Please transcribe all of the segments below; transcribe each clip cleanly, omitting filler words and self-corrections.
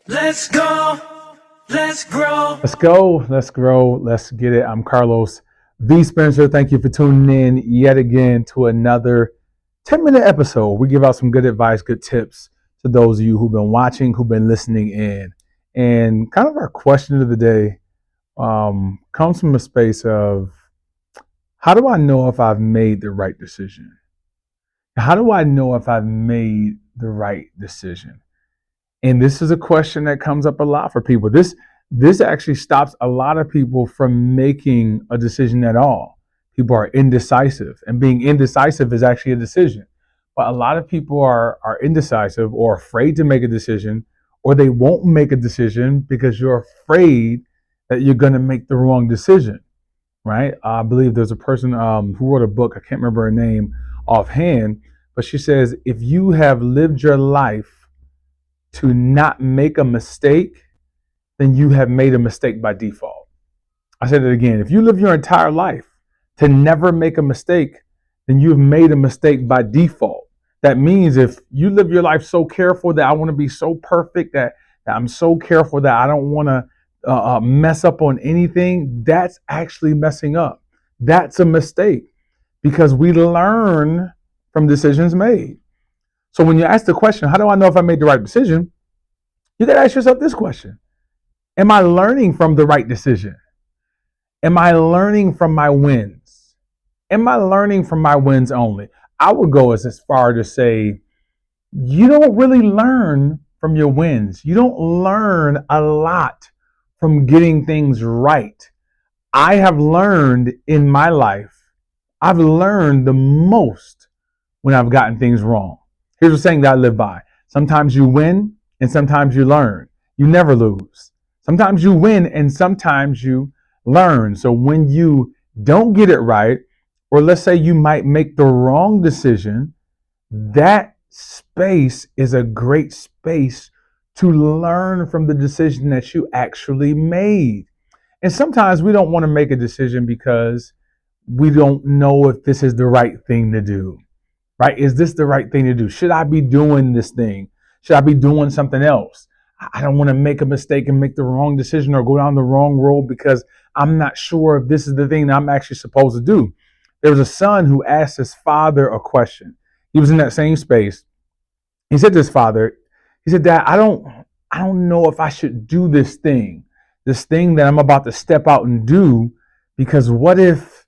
Let's go. Let's grow. Let's go. Let's grow. Let's get it. I'm Carlos V. Spencer. Thank you for tuning in yet again to another 10-minute episode. We give out some good advice, good tips to those of you who've been watching, who've been listening in. And kind of our question of the day comes from a space of, how do I know if I've made the right decision? How do I know if I've made the right decision? And this is a question that comes up a lot for people. This actually stops a lot of people from making a decision at all. People are indecisive, and being indecisive is actually a decision. But a lot of people are indecisive or afraid to make a decision, or they won't make a decision because you're afraid that you're going to make the wrong decision, right? I believe there's a person who wrote a book. I can't remember her name offhand, but she says, if you have lived your life to not make a mistake, then you have made a mistake by default. I said it again. If you live your entire life to never make a mistake, then you've made a mistake by default. That means if you live your life so careful that I want to be so perfect, that I'm so careful that I don't want to mess up on anything, that's actually messing up. That's a mistake, because we learn from decisions made. So when you ask the question, how do I know if I made the right decision? You got to ask yourself this question. Am I learning from the right decision? Am I learning from my wins? Am I learning from my wins only? I would go as far to say, you don't really learn from your wins. You don't learn a lot from getting things right. I have learned in my life, I've learned the most when I've gotten things wrong. Here's a saying that I live by. Sometimes you win and sometimes you learn. You never lose. Sometimes you win and sometimes you learn. So when you don't get it right, or let's say you might make the wrong decision, that space is a great space to learn from the decision that you actually made. And sometimes we don't want to make a decision because we don't know if this is the right thing to do. Right? Is this the right thing to do? Should I be doing this thing? Should I be doing something else? I don't want to make a mistake and make the wrong decision or go down the wrong road because I'm not sure if this is the thing that I'm actually supposed to do. There was a son who asked his father a question. He was in that same space. He said to his father, he said, Dad, I don't know if I should do this thing that I'm about to step out and do, because what if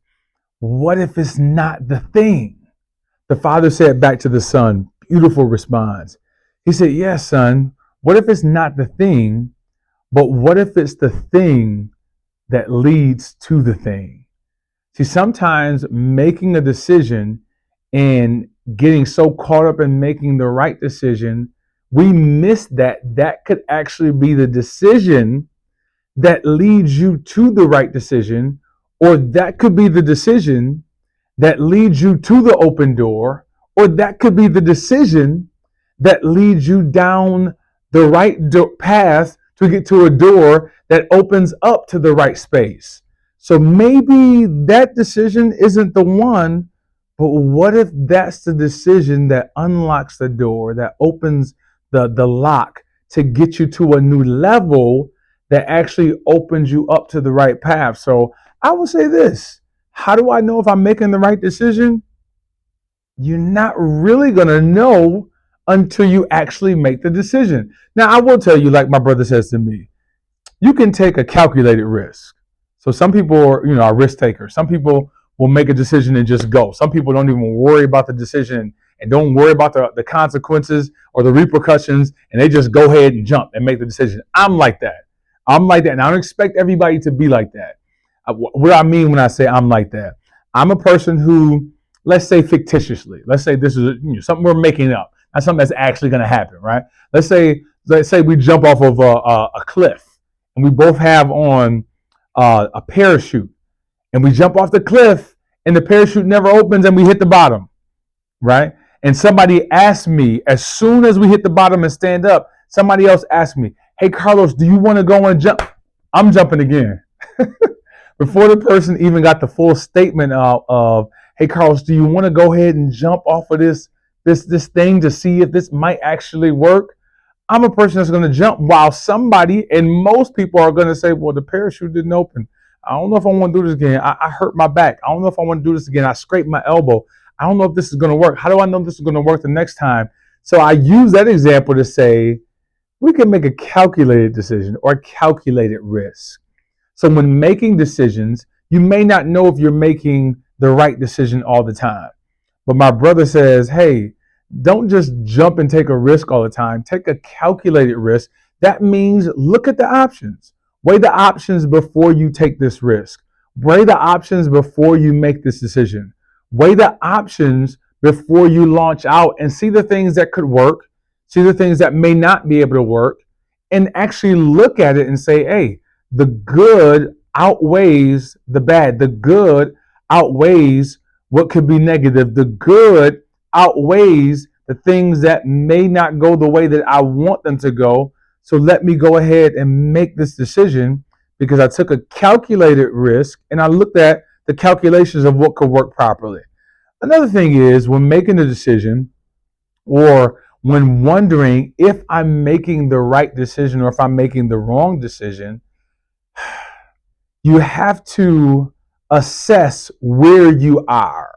it's not the thing? The father said back to the son, beautiful response. He said, yes, son, what if it's not the thing, but what if it's the thing that leads to the thing? See, sometimes making a decision and getting so caught up in making the right decision, we miss that could actually be the decision that leads you to the right decision, or that could be the decision that leads you to the open door, or that could be the decision that leads you down the right path to get to a door that opens up to the right space. So maybe that decision isn't the one, but what if that's the decision that unlocks the door, that opens the lock to get you to a new level that actually opens you up to the right path? So I would say this. How do I know if I'm making the right decision? You're not really going to know until you actually make the decision. Now, I will tell you, like my brother says to me, you can take a calculated risk. So some people are risk takers. Some people will make a decision and just go. Some people don't even worry about the decision and don't worry about the consequences or the repercussions, and they just go ahead and jump and make the decision. I'm like that. And I don't expect everybody to be like that. What I mean when I say I'm like that, I'm a person who, let's say fictitiously, let's say this is something we're making up, not something that's actually going to happen, right? Let's say we jump off of a cliff, and we both have on a parachute, and we jump off the cliff, and the parachute never opens, and we hit the bottom, right? And somebody asked me, as soon as we hit the bottom and stand up, somebody else asked me, "Hey, Carlos, do you want to go and jump?" I'm jumping again. Before the person even got the full statement of, hey, Carlos, do you want to go ahead and jump off of this thing to see if this might actually work? I'm a person that's going to jump while somebody, and most people are going to say, well, the parachute didn't open. I don't know if I want to do this again. I hurt my back. I don't know if I want to do this again. I scraped my elbow. I don't know if this is going to work. How do I know this is going to work the next time? So I use that example to say we can make a calculated decision or calculated risk. So when making decisions, you may not know if you're making the right decision all the time. But my brother says, hey, don't just jump and take a risk all the time. Take a calculated risk. That means look at the options. Weigh the options before you take this risk. Weigh the options before you make this decision. Weigh the options before you launch out and see the things that could work, see the things that may not be able to work, and actually look at it and say, hey, the good outweighs the bad. The good outweighs what could be negative. The good outweighs the things that may not go the way that I want them to go. So let me go ahead and make this decision because I took a calculated risk and I looked at the calculations of what could work properly. Another thing is when making a decision or when wondering if I'm making the right decision or if I'm making the wrong decision, you have to assess where you are.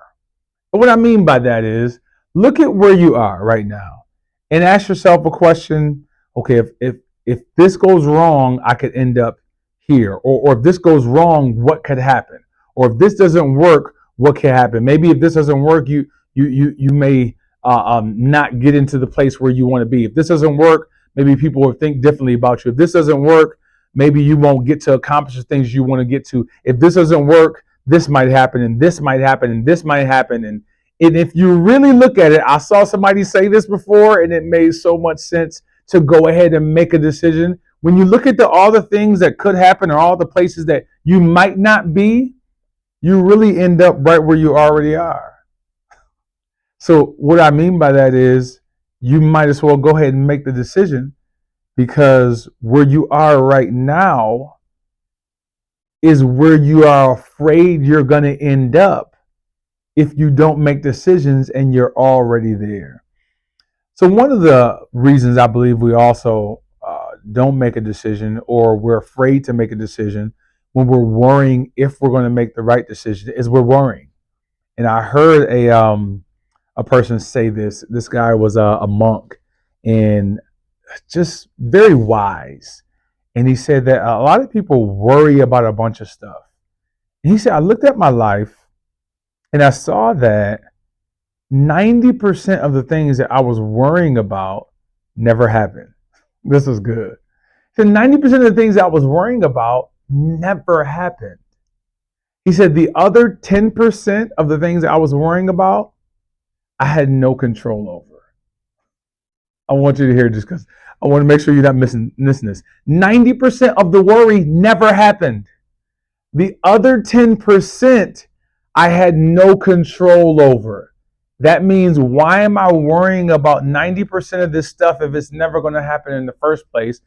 What I mean by that is look at where you are right now and ask yourself a question. Okay, if this goes wrong, I could end up here. Or if this goes wrong, what could happen? Or if this doesn't work, what can happen? Maybe if this doesn't work, you may not get into the place where you want to be. If this doesn't work, maybe people will think differently about you. If this doesn't work, maybe you won't get to accomplish the things you want to get to. If this doesn't work, this might happen, and this might happen, and this might happen. And if you really look at it, I saw somebody say this before, and it made so much sense to go ahead and make a decision. When you look at all the things that could happen or all the places that you might not be, you really end up right where you already are. So what I mean by that is you might as well go ahead and make the decision because where you are right now is where you are afraid you're going to end up if you don't make decisions and you're already there. So one of the reasons I believe we also don't make a decision or we're afraid to make a decision when we're worrying if we're going to make the right decision is we're worrying. And I heard a person say this. This guy was a monk and just very wise. And he said that a lot of people worry about a bunch of stuff. And he said, I looked at my life and I saw that 90% of the things that I was worrying about never happened. This was good. So 90% of the things that I was worrying about never happened. He said the other 10% of the things that I was worrying about, I had no control over. I want you to hear this because I want to make sure you're not missing this. 90% of the worry never happened. The other 10%, I had no control over. That means why am I worrying about 90% of this stuff if it's never going to happen in the first place?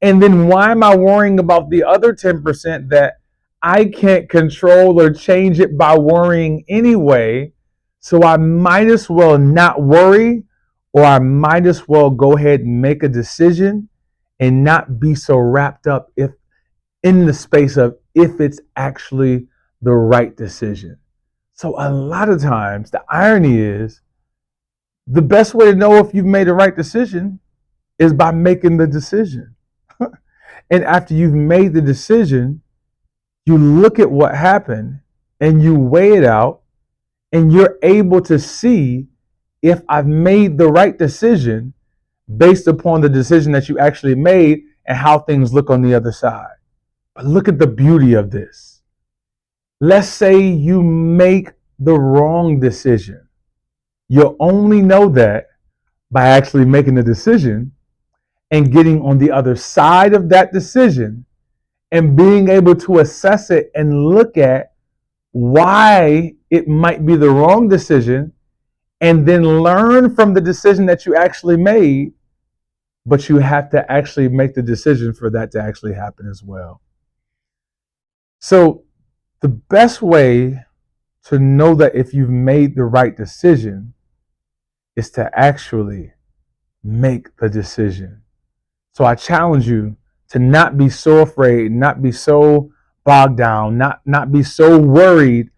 And then why am I worrying about the other 10% that I can't control or change it by worrying anyway? So I might as well not worry, or I might as well go ahead and make a decision and not be so wrapped up if in the space of if it's actually the right decision. So a lot of times the irony is the best way to know if you've made the right decision is by making the decision. And after you've made the decision, you look at what happened and you weigh it out and you're able to see if I've made the right decision based upon the decision that you actually made and how things look on the other side. But look at the beauty of this. Let's say you make the wrong decision. You'll only know that by actually making the decision and getting on the other side of that decision and being able to assess it and look at why it might be the wrong decision and then learn from the decision that you actually made. But you have to actually make the decision for that to actually happen as well. So the best way to know that if you've made the right decision is to actually make the decision. So I challenge you to not be so afraid, not be so bogged down, not be so worried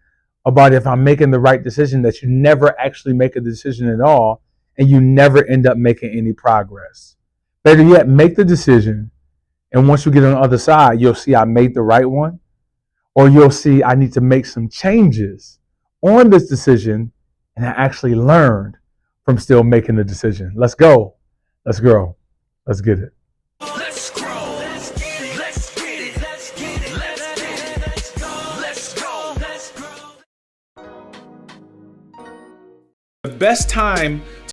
about if I'm making the right decision that you never actually make a decision at all and you never end up making any progress. Better yet, make the decision. And once you get on the other side, you'll see I made the right one, or you'll see I need to make some changes on this decision. And I actually learned from still making the decision. Let's go. Let's grow. Let's get it. Let's grow. Let's get it. Let's get it. Let's get it. Let's get it. Let's go. Let's go. Let's grow. The best time